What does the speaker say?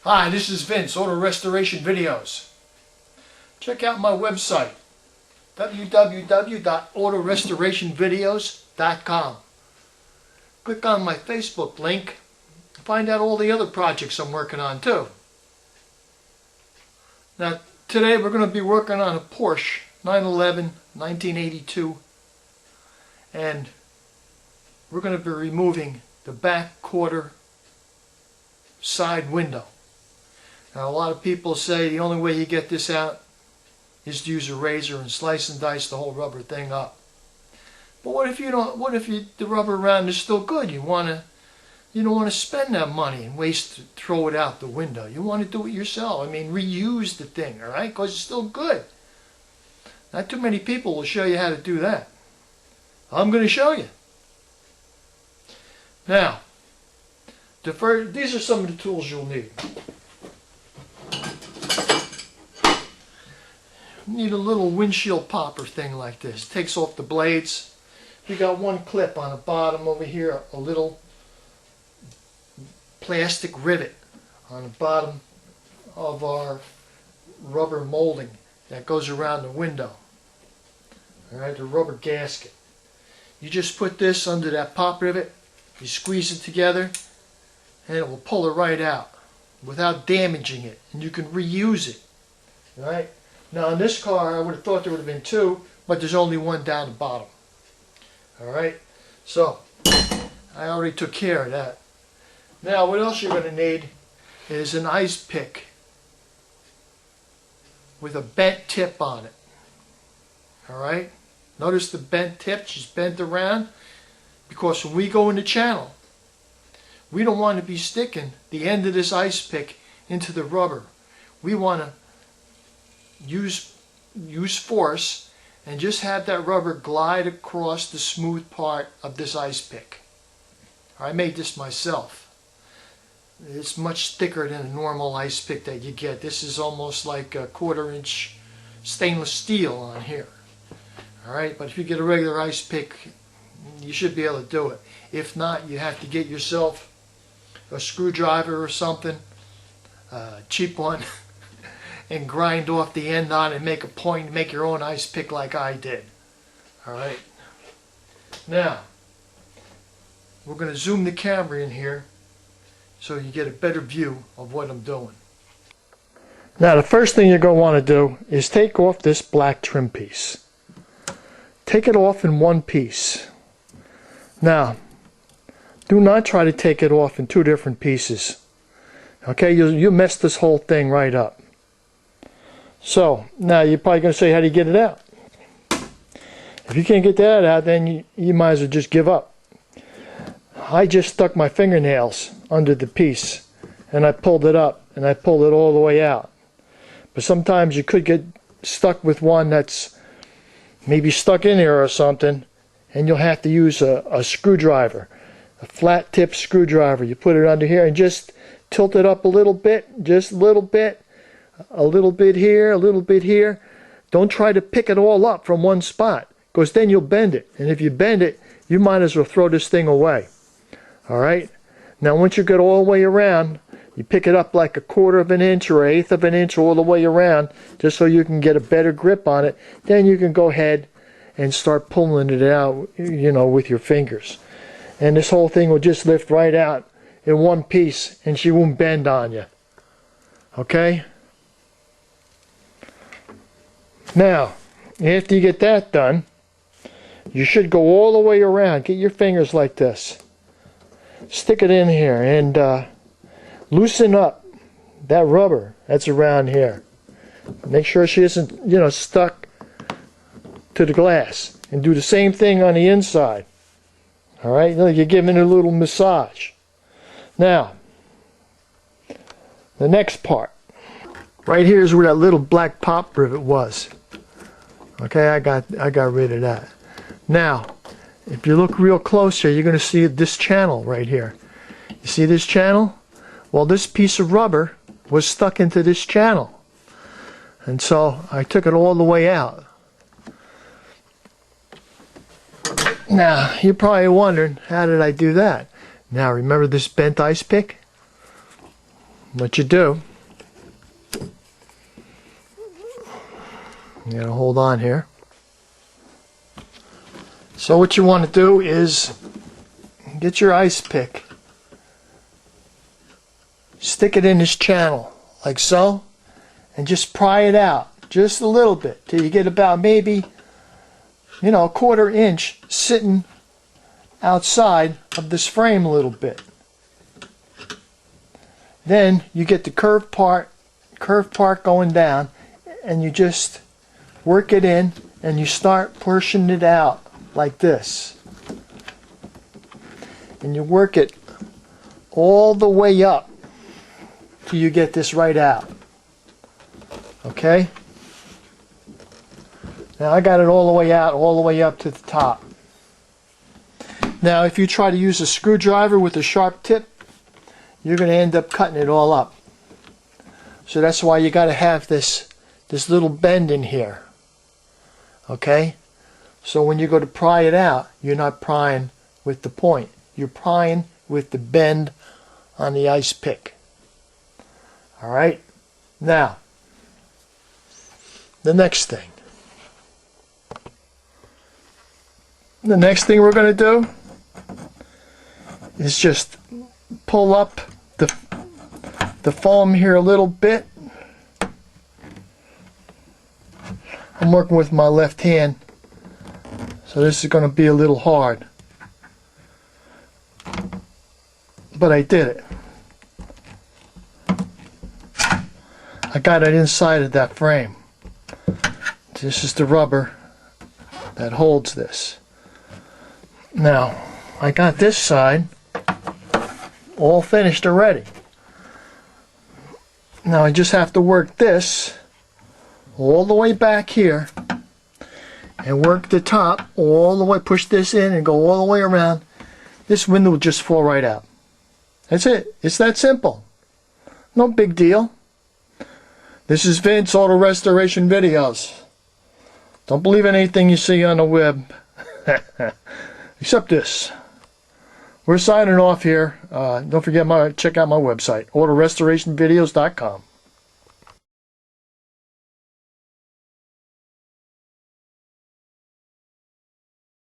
Hi, this is Vince, Auto Restoration Videos. Check out my website, www.autorestorationvideos.com. Click on my Facebook link and find out all the other projects I'm working on too. Now, today we're going to be working on a Porsche 911 1982, and we're going to be removing the back quarter side window. Now, a lot of people say the only way you get this out is to use a razor and slice and dice the whole rubber thing up. But what if you don't? What if the rubber around is still good? You don't want to spend that money and throw it out the window. You want to do it yourself. I mean, reuse the thing, all right? Because it's still good. Not too many people will show you how to do that. I'm going to show you. Now, these are some of the tools you'll need. You need a little windshield popper thing like this. It takes off the blades. You got one clip on the bottom over here, a little plastic rivet on the bottom of our rubber molding that goes around the window. Alright, the rubber gasket. You just put this under that pop rivet, you squeeze it together, and it will pull it right out without damaging it, and you can reuse it. Alright? Now in this car I would have thought there would have been two, but there's only one down the bottom. Alright? So I already took care of that. Now what else you're going to need is an ice pick with a bent tip on it. Alright? Notice the bent tip, she's bent around, because when we go in the channel, we don't want to be sticking the end of this ice pick into the rubber. We want to use force and just have that rubber glide across the smooth part of this ice pick. I made this myself. It's much thicker than a normal ice pick that you get. This is almost like a 1/4 inch stainless steel on here. Alright, but if you get a regular ice pick, you should be able to do it. If not, you have to get yourself a screwdriver or something, a cheap one, and grind off the end on it and make a point, make your own ice pick like I did. Alright. Now, we're going to zoom the camera in here so you get a better view of what I'm doing. Now, the first thing you're going to want to do is take off this black trim piece. Take it off in one piece. Now, do not try to take it off in two different pieces. Okay, you mess this whole thing right up. So, now you're probably going to say, how do you get it out? If you can't get that out, then you might as well just give up. I just stuck my fingernails under the piece, and I pulled it up, and I pulled it all the way out. But sometimes you could get stuck with one that's maybe stuck in here or something, and you'll have to use a screwdriver, a flat tip screwdriver. You put it under here and just tilt it up a little bit, just a little bit here, a little bit here. Don't try to pick it all up from one spot, because then you'll bend it, and if you bend it, you might as well throw this thing away. Alright, now once you get all the way around, you pick it up like a 1/4 of an inch or 1/8 of an inch all the way around, just so you can get a better grip on it. Then you can go ahead and start pulling it out, with your fingers. And this whole thing will just lift right out in one piece, and she won't bend on you. Okay? Now, after you get that done, you should go all the way around. Get your fingers like this. Stick it in here and loosen up that rubber that's around here. Make sure she isn't, stuck to the glass. And do the same thing on the inside. Alright, you're giving it a little massage. Now, the next part. Right here is where that little black pop rivet was. Okay, I got rid of that. Now, if you look real close here, you're going to see this channel right here. You see this channel? Well, this piece of rubber was stuck into this channel. And so I took it all the way out. Now, you're probably wondering, how did I do that? Now, remember this bent ice pick? what you do, you gotta hold on here. So what you want to do is get your ice pick, stick it in this channel like so, and just pry it out just a little bit till you get about maybe, you know, a 1/4 inch sitting outside of this frame a little bit. Then you get the curved part going down, and you just work it in, and you start pushing it out like this. And you work it all the way up till you get this right out. Okay? Now I got it all the way out, all the way up to the top. Now if you try to use a screwdriver with a sharp tip, you're going to end up cutting it all up. So that's why you got to have this little bend in here. Okay? So when you go to pry it out, you're not prying with the point. You're prying with the bend on the ice pick. Alright? Now, the next thing. The next thing we're going to do is just pull up the foam here a little bit. I'm working with my left hand, so this is going to be a little hard. But I did it. I got it inside of that frame. This is the rubber that holds this. Now, I got this side all finished already. Now I just have to work this all the way back here and work the top all the way, push this in and go all the way around. This window will just fall right out. That's it. It's that simple. No big deal. This is Vince, Auto Restoration Videos. Don't believe anything you see on the web. Except this. We're signing off here. Don't forget check out my website, autorestorationvideos.com.